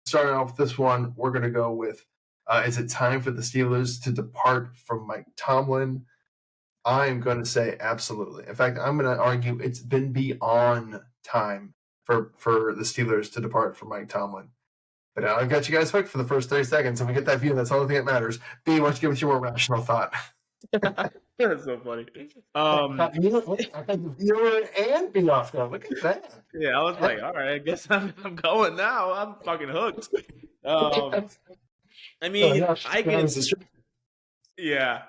starting off with this one, we're going to go with, is it time for the Steelers to depart from Mike Tomlin? I'm going to say absolutely. In fact, I'm going to argue it's been beyond time for the Steelers to depart from Mike Tomlin. But I got you guys hooked for the first 30 seconds, and we get that view. That's the only thing that matters. B, why don't you give us your more rational thought? That's so funny. You were and B off though. Look at that. Yeah, I was like, all right, I guess I'm going now. I'm fucking hooked. I mean, I can. Yeah,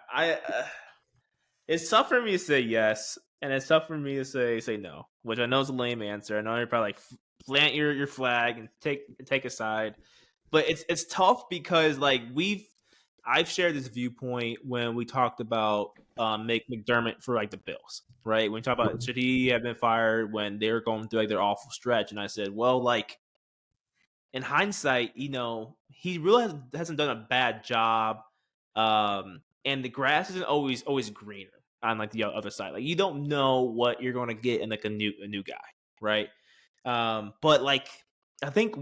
it's tough for me to say yes, and it's tough for me to say no, which I know is a lame answer. I know you're probably like plant your flag and take a side, but it's tough because like I've shared this viewpoint when we talked about McDermott for like the Bills, right? When we talk about should he have been fired when they were going through like their awful stretch, and I said, well, like in hindsight, he really hasn't done a bad job, and the grass isn't always greener on like the other side. Like you don't know what you're going to get in like a new guy, right? But like I think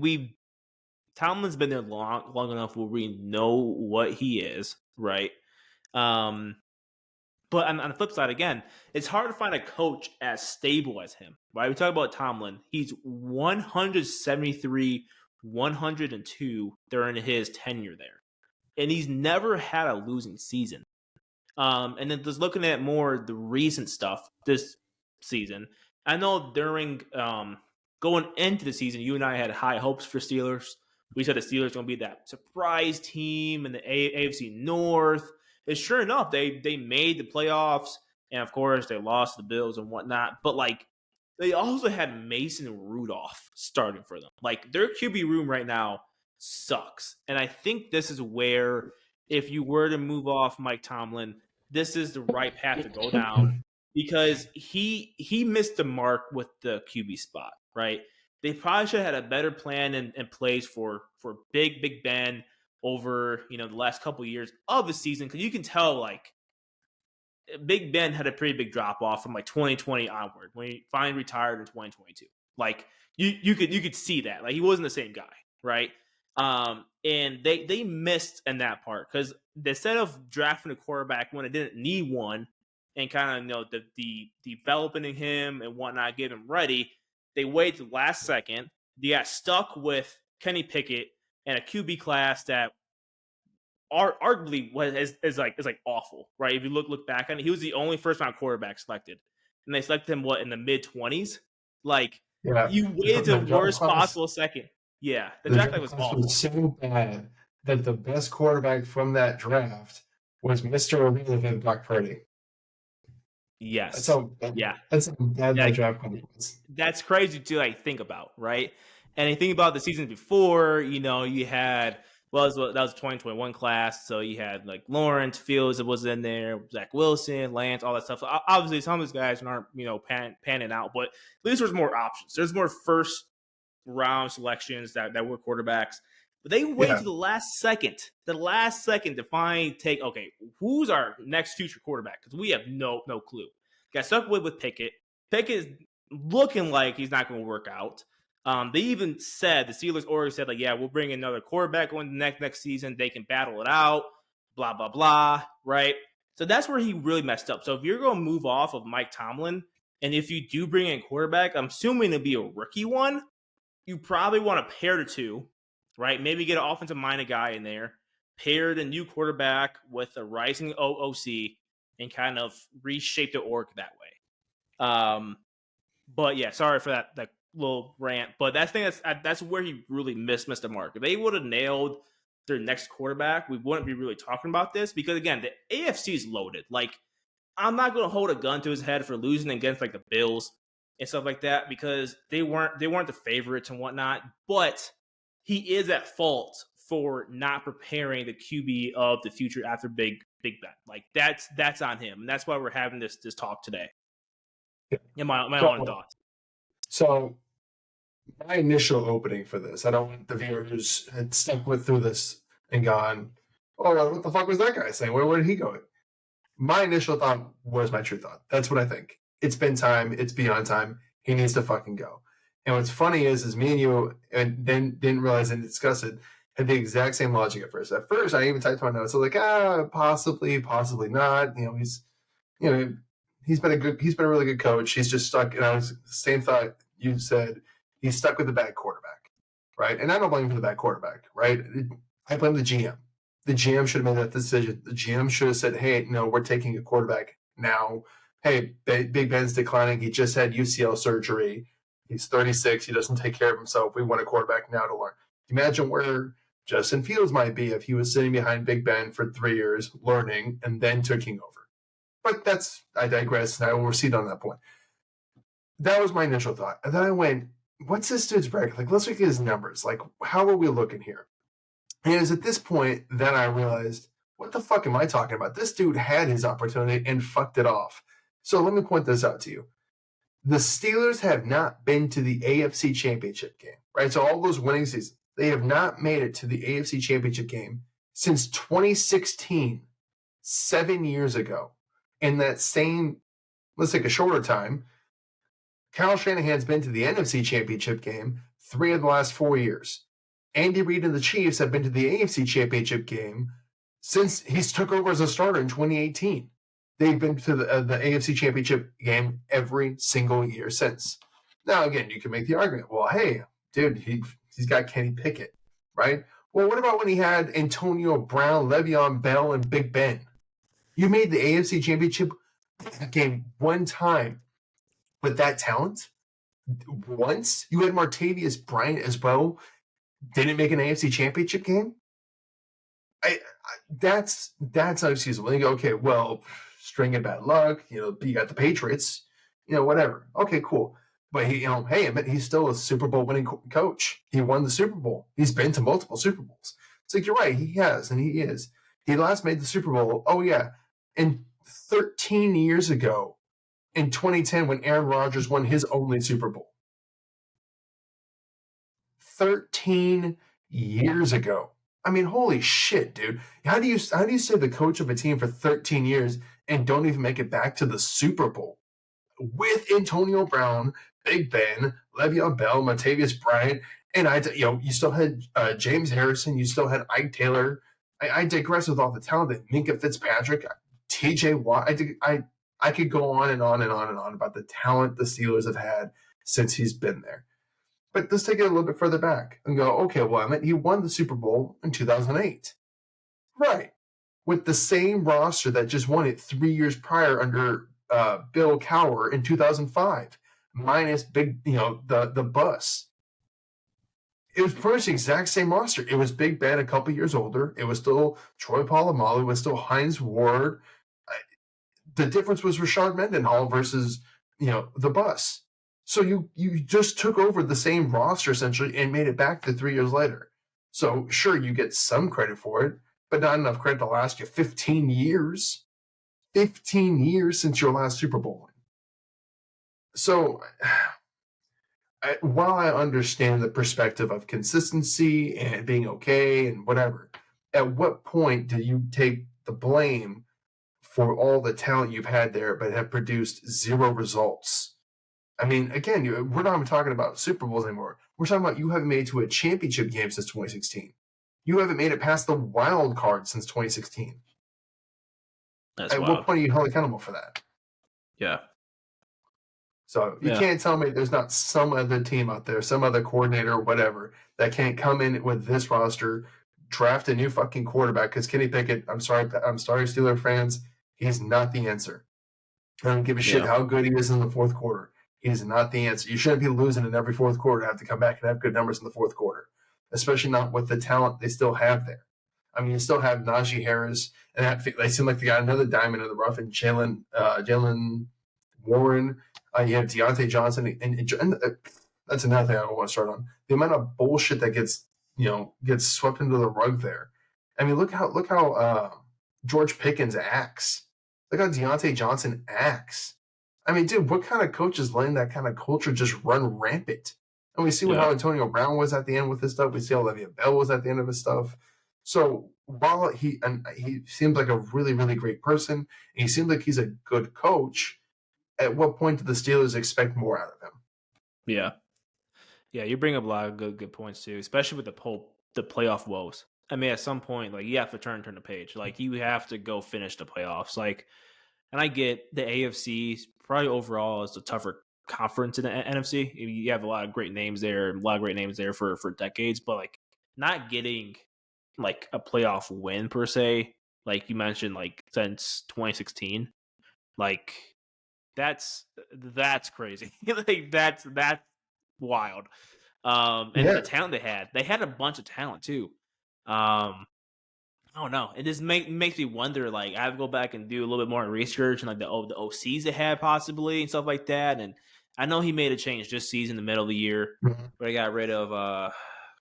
Tomlin's been there long enough where we know what he is, right? But on the flip side, again, it's hard to find a coach as stable as him, right? We talk about Tomlin. He's 173, 102 during his tenure there. And he's never had a losing season. And then just looking at more the recent stuff this season, I know during going into the season, you and I had high hopes for Steelers. We said the Steelers were going to be that surprise team in the AFC North. And sure enough, they made the playoffs. And, of course, they lost the Bills and whatnot. But, like, they also had Mason Rudolph starting for them. Like, their QB room right now sucks. And I think this is where, if you were to move off Mike Tomlin, this is the right path to go down. Because he missed the mark with the QB spot, right? They probably should have had a better plan in place for Big Ben over the last couple of years of the season, because you can tell like Big Ben had a pretty big drop off from like 2020 onward when he finally retired in 2022. Like you could see that like he wasn't the same guy, right? And they missed in that part because instead of drafting a quarterback when it didn't need one and kind of the developing him and whatnot, get him ready. They waited to the last second. They got stuck with Kenny Pickett and a QB class that arguably is like awful, right? If you look back on it, he was the only first round quarterback selected, and they selected him in the mid-20s. Like you waited the worst possible second. Yeah, the draft was awful. Was so bad that the best quarterback from that draft was Mr. Irrelevant Brock Purdy. Yes. That's how bad that draft was. That's crazy to like think about, right? And you think about the season before, you had that was a 2021 class, so you had like Lawrence, Fields that was in there, Zach Wilson, Lance, all that stuff. So obviously, some of these guys aren't panning out, but at least there's more options. There's more first round selections that were quarterbacks. But they waited to the last second to take, okay, who's our next future quarterback? Because we have no clue. Got stuck with Pickett. Pickett is looking like he's not going to work out. They even said, the Steelers already said, like, yeah, we'll bring another quarterback on the next season. They can battle it out, blah, blah, blah, right? So that's where he really messed up. So if you're going to move off of Mike Tomlin, and if you do bring in a quarterback, I'm assuming it'll be a rookie one, you probably want to pair the two, right? Maybe get an offensive-minded guy in there, pair the new quarterback with a rising OC, and kind of reshape the org that way. But yeah, sorry for that little rant. But that's where he really missed the mark. If they would have nailed their next quarterback, we wouldn't be really talking about this because, again, the AFC is loaded. Like, I'm not going to hold a gun to his head for losing against like the Bills and stuff like that because they weren't the favorites and whatnot. But he is at fault for not preparing the QB of the future after Big Ben. Like that's on him, and that's why we're having this talk today. In my own thoughts. So my initial opening for this, I don't want the viewers had stuck through this and gone, oh, what the fuck was that guy saying? Where did he go? My initial thought was my true thought. That's what I think. It's been time. It's beyond time. He needs to fucking go. And what's funny is me and you, and then didn't realize and discuss it, had the exact same logic at first. At first, I even typed my notes. I was like, possibly not. You know, he's been a really good coach. He's just stuck. And I was same thought you said. He's stuck with a bad quarterback, right? And I don't blame him for the bad quarterback, right? I blame the GM. The GM should have made that decision. The GM should have said, "Hey, no, we're taking a quarterback now. Hey, Big Ben's declining. He just had UCL surgery. He's 36. He doesn't take care of himself. We want a quarterback now to learn." Imagine where Justin Fields might be if he was sitting behind Big Ben for 3 years, learning, and then taking over. But I digress, and I will recede on that point. That was my initial thought. And then I went, what's this dude's record? Like, let's look at his numbers. Like, how are we looking here? And it was at this point that I realized, what the fuck am I talking about? This dude had his opportunity and fucked it off. So let me point this out to you. The Steelers have not been to the AFC Championship game, right? So all those winning seasons, they have not made it to the AFC Championship game since 2016, 7 years ago. In that same, let's take a shorter time, Kyle Shanahan's been to the NFC Championship game 3 of the last 4 years. Andy Reid and the Chiefs have been to the AFC Championship game since he's took over as a starter in 2018. They've been to the AFC Championship game every single year since. Now, again, you can make the argument, well, hey, dude, he's got Kenny Pickett, right? Well, what about when he had Antonio Brown, Le'Veon Bell, and Big Ben? You made the AFC Championship game one time with that talent. Once. You had Martavius Bryant as well. Didn't make an AFC Championship game. That's unexcusable. You go, okay, well, string of bad luck. You got the Patriots. Whatever. Okay, cool. But he's still a Super Bowl winning coach. He won the Super Bowl. He's been to multiple Super Bowls. It's like, you're right. He has, and he is. He last made the Super Bowl. Oh yeah, and 13 years ago, in 2010, when Aaron Rodgers won his only Super Bowl. 13 years ago. I mean, holy shit, dude. How do you say the coach of a team for 13 years and don't even make it back to the Super Bowl? With Antonio Brown, Big Ben, Le'Veon Bell, Martavius Bryant, and you still had James Harrison, you still had Ike Taylor. I digress with all the talent that Minkah Fitzpatrick, TJ Watt. I could go on and on and on and on about the talent the Steelers have had since he's been there. But let's take it a little bit further back and go, okay, well, he won the Super Bowl in 2008. Right. With the same roster that just won it 3 years prior under Bill Cowher in 2005, minus the bus. It was pretty much the exact same roster. It was Big Ben a couple years older. It was still Troy Polamalu. It was still Hines Ward. The difference was Rashard Mendenhall versus, the bus. So you just took over the same roster essentially and made it back to 3 years later. So sure, you get some credit for it, but not enough credit to last you 15 years. 15 years since your last Super Bowl win. So while I understand the perspective of consistency and being okay and whatever, at what point do you take the blame for all the talent you've had there but have produced zero results? I mean, again, we're not even talking about Super Bowls anymore. We're talking about you haven't made it to a championship game since 2016. You haven't made it past the wild card since 2016. At what point are you held accountable for that? Yeah. So you can't tell me there's not some other team out there, some other coordinator or whatever, that can't come in with this roster, draft a new fucking quarterback. Because Kenny Pickett, I'm sorry, Steeler fans, he's not the answer. I don't give a shit how good he is in the fourth quarter. He's not the answer. You shouldn't be losing in every fourth quarter to have to come back and have good numbers in the fourth quarter, especially not with the talent they still have there. I mean, you still have Najee Harris, and they seem like they got another diamond in the rough, and Jalen Warren. You have Deontay Johnson, and that's another thing I want to start on. The amount of bullshit that gets swept into the rug there. I mean, look how George Pickens acts. Look how Deontay Johnson acts. I mean, dude, what kind of coach is letting that kind of culture just run rampant? And we see how Antonio Brown was at the end with his stuff. We see how Le'Veon Bell was at the end of his stuff. So while he seems like a really, really great person, and he seems like he's a good coach, at what point do the Steelers expect more out of him? Yeah. Yeah, you bring up a lot of good points too, especially with the playoff woes. I mean, at some point, like you have to turn the page. Like you have to go finish the playoffs. Like, and I get the AFC probably overall is the tougher conference in the NFC. You have a lot of great names there, a lot of great names there for decades. But like not getting like a playoff win per se, like you mentioned, like since 2016, like that's crazy. Like that's wild. And Yeah. the talent they had a bunch of talent too. I don't know. It just makes me wonder. Like I have to go back and do a little bit more research and like the OCs they had possibly and stuff like that. And I know he made a change this season, in the middle of the year, Mhm. but I got rid of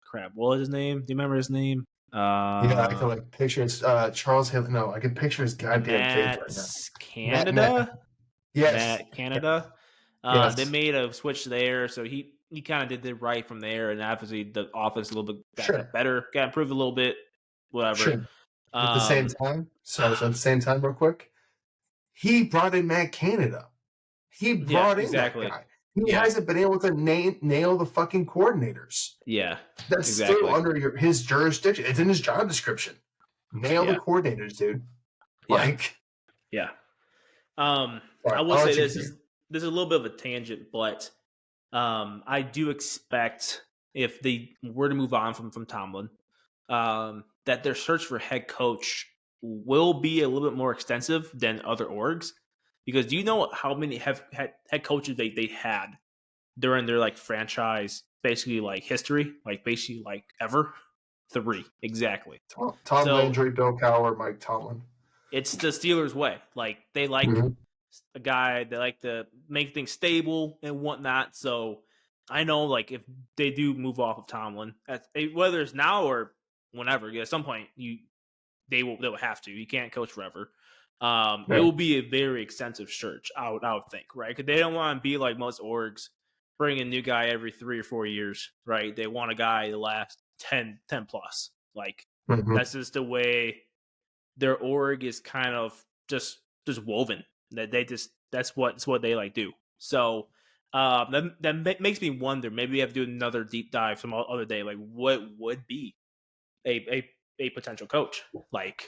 crap. What was his name? Do you remember his name? Yeah, I can like picture his Charles Hill. No, I can picture his goddamn face right Matt now. Matt. Canada. Yes. Matt Canada. They Yes. made a switch there, so he kind of did it right from there, and obviously the offense a little bit got Sure. better, got improved a little bit, whatever. Sure. At the same Um, time, so at the same time, real quick, he brought in Matt Canada. He yeah, brought in that exactly. guy. He Yeah, hasn't been able to nail the fucking coordinators. yeah, That's still exactly. under his jurisdiction. It's in his job description. Nail the Yeah, coordinators, dude. yeah, Like, yeah. sorry, I will I'll say let you this continue. is a little bit of a tangent, but I do expect if they were to move on from Tomlin, that their search for head coach will be a little bit more extensive than other orgs. Because do you know how many head coaches they had during their like franchise, basically like history, like basically like ever? 3 exactly. Tom So Landry, Bill Cowher, Mike Tomlin. it's the Steelers' way. Like they like Mm-hmm. a guy, they like to make things stable and whatnot. So I know, like if they do move off of Tomlin, whether it's now or whenever, at some point they will have to. You can't coach forever. It Yeah. will be a very extensive search. I would think, right? Because they don't want to be like most orgs, bring a new guy every 3 or 4 years, right? They want a guy to last 10 plus. Like Mm-hmm. that's just the way their org is kind of just woven. That they just that's what they like do. So that makes me wonder. Maybe we have to do another deep dive some other day. Like what would be a potential coach? Like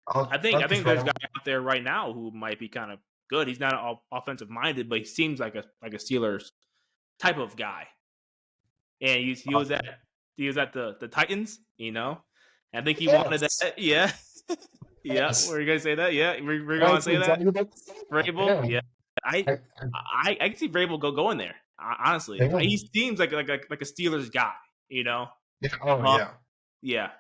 I I'll think just there's a wrong. guy out there right now who might be kind of good. He's not offensive minded, but he seems like a Steelers type of guy. And he was at the Titans, you know. I think he wanted Yes. that. Yeah, yeah. Yes. Were you gonna say that? Yeah, we're gonna That's say that. exactly what to say. Vrabel. Yeah. Yeah, I I, I can see Vrabel going there. Honestly, yeah. he seems like a Steelers guy. You know. Yeah. Oh, Uh, yeah. yeah,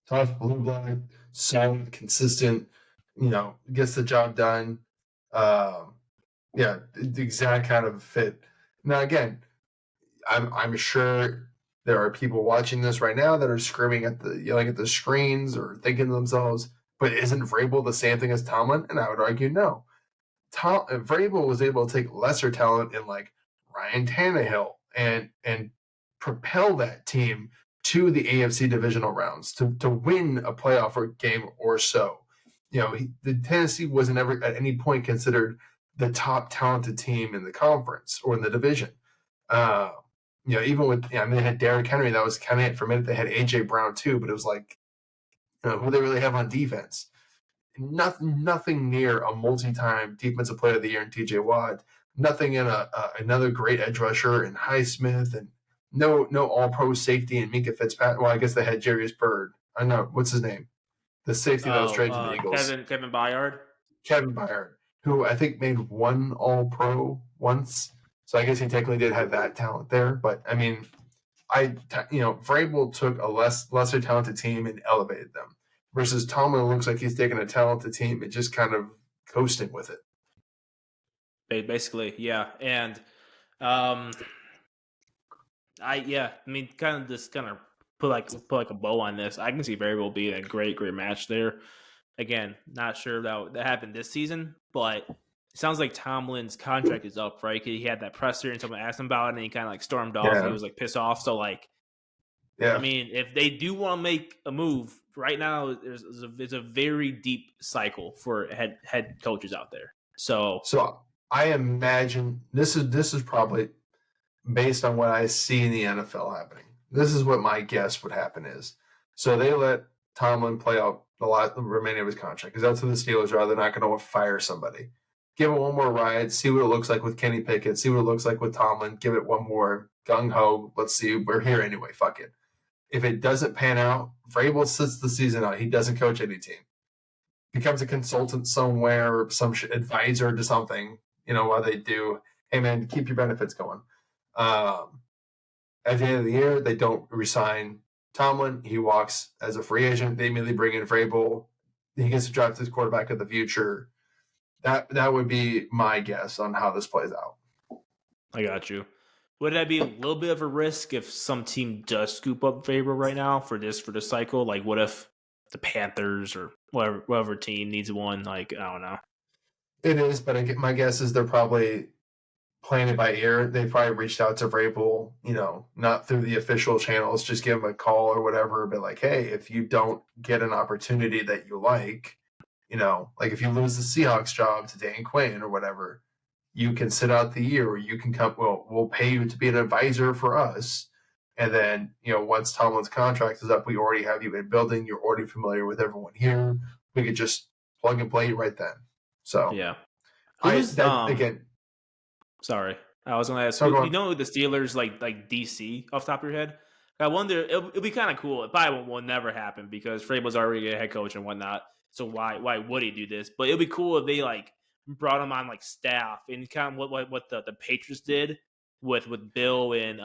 Tough, blue blood, solid, consistent, gets the job done. Um, yeah, the exact kind of fit. Now, again, I'm sure there are people watching this right now that are screaming at yelling at the screens or thinking to themselves, but isn't Vrabel the same thing as Tomlin? And I would argue no. Vrabel was able to take lesser talent in like Ryan Tannehill and propel that team to the AFC divisional rounds to win a playoff game or so. The Tennessee wasn't ever at any point considered the top talented team in the conference or in the division. Uh, even with they had Derrick Henry, that was kind of it for a minute. They had AJ Brown too, but it was like, who they really have on defense? Nothing near a multi-time defensive player of the year in TJ Watt. Nothing in another great edge rusher in Highsmith, and no all-pro safety in Minka Fitzpatrick. Well, I guess they had Jarius Byrd. I know what's his name, the safety that was traded to the Eagles, Kevin Byard. Kevin Byard, who I think made one All-Pro once. So I guess he technically did have that talent there. But I mean, Vrabel took a lesser talented team and elevated them. Versus Tomlin looks like he's taking a talented team and just kind of coasting with it. Basically, yeah, and I mean, kind of just kind of put like a bow on this. I can see Vrabel being a great match there. Again, not sure that happened this season, but it sounds like Tomlin's contract is up, right? He had that presser and someone asked him about it, and he kind of like stormed off. Yeah. He was like pissed off. So like, Yeah. I mean, if they do want to make a move right now, there's a very deep cycle for head coaches out there. So I imagine this is probably based on what I see in the NFL happening. This is what my guess would happen is. So they let Tomlin play out the remaining of his contract because that's who the Steelers are. They're not going to fire somebody. Give it one more ride, see what it looks like with Kenny Pickett, see what it looks like with Tomlin, give it one more gung-ho. Let's see. We're here anyway. Fuck it. If it doesn't pan out, Vrabel sits the season out. He doesn't coach any team. Becomes a consultant somewhere, some advisor to something, while they do, hey, man, keep your benefits going. At the end of the year, they don't resign Tomlin. He walks as a free agent. They immediately bring in Vrabel. He gets to draft his quarterback of the future. That would be my guess on how this plays out. I got you. Would that be a little bit of a risk if some team does scoop up Vrabel right now for this cycle? Like, what if the Panthers or whatever team needs one? Like, I don't know. It is, but my guess is they're probably playing it by ear. They probably reached out to Vrabel, not through the official channels, just give him a call or whatever, but like, hey, if you don't get an opportunity that you like if you lose the Seahawks job to Dan Quinn or whatever, you can sit out the year or you can come, we'll pay you to be an advisor for us. And then, once Tomlin's contract is up, we already have you in building. You're already familiar with everyone here. We could just plug and play right then. So, yeah. Again. Sorry. I was going to ask, who the Steelers, like DC off the top of your head? I wonder, it'll be kind of cool. It probably will never happen because Vrabel's already a head coach and whatnot. So why would he do this? But it'd be cool if they brought him on staff and kind of what the Patriots did with Bill and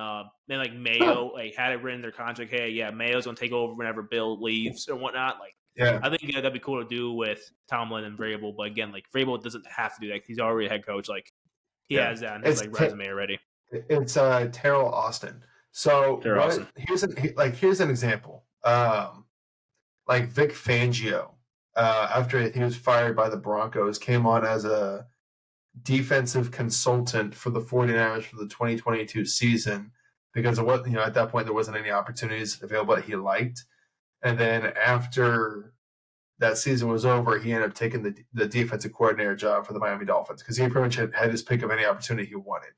Mayo had it written in their contract. Hey, yeah, Mayo's gonna take over whenever Bill leaves or whatnot. I think that'd be cool to do with Tomlin and Vrabel. But again, Vrabel doesn't have to do that. He's already a head coach. He has that on his resume already. It's Terrell Austin. So here's an example. Vic Fangio. After he was fired by the Broncos, came on as a defensive consultant for the 49ers for the 2022 season because of what, at that point there wasn't any opportunities available that he liked. And then after that season was over, he ended up taking the defensive coordinator job for the Miami Dolphins because he pretty much had his pick of any opportunity he wanted.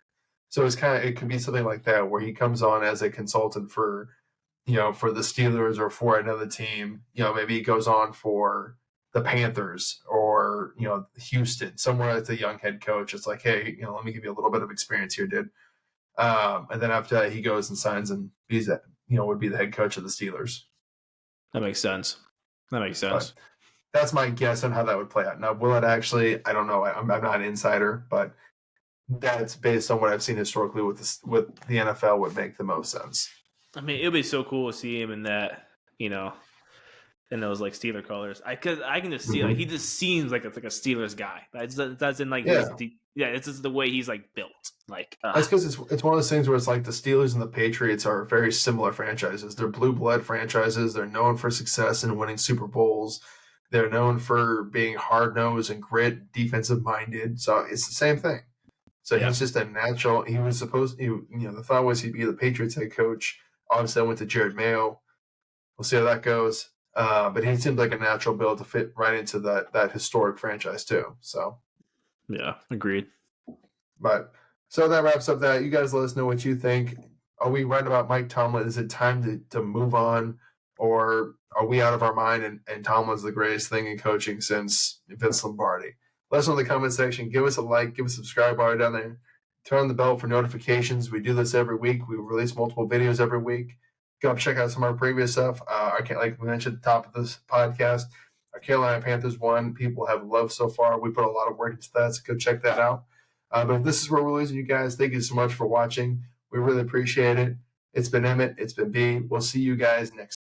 So it could be something like that where he comes on as a consultant for the Steelers or for another team. Maybe he goes on for the Panthers or, Houston, somewhere as a young head coach. It's like, hey, let me give you a little bit of experience here, dude. And then after that, he goes and signs and he's, would be the head coach of the Steelers. That makes sense. But that's my guess on how that would play out. Now, will it actually? I don't know. I'm not an insider, but that's based on what I've seen historically with the NFL would make the most sense. I mean, it would be so cool to see him in that, in those Steeler colors. I can just see he just seems like a Steelers guy. That's in it's just the way he's built. That's because it's one of those things where it's the Steelers and the Patriots are very similar franchises. They're blue blood franchises. They're known for success and winning Super Bowls. They're known for being hard nosed and grit, defensive minded. So it's the same thing. So he's just a natural. He was supposed to, the thought was he'd be the Patriots head coach. Obviously, I went to Jared Mayo. We'll see how that goes. But he seemed like a natural build to fit right into that historic franchise too. So, yeah, agreed. But so that wraps up that. You guys let us know what you think. Are we right about Mike Tomlin? Is it time to move on, or are we out of our mind and Tomlin's the greatest thing in coaching since Vince Lombardi? Let us know in the comment section. Give us a like. Give us a subscribe bar down there. Turn on the bell for notifications. We do this every week. We release multiple videos every week. Go check out some of our previous stuff. Like we mentioned at the top of this podcast, our Carolina Panthers won. People have loved so far. We put a lot of work into that, so go check that out. But if this is where we're losing you guys, thank you so much for watching. We really appreciate it. It's been Emmett. It's been B. We'll see you guys next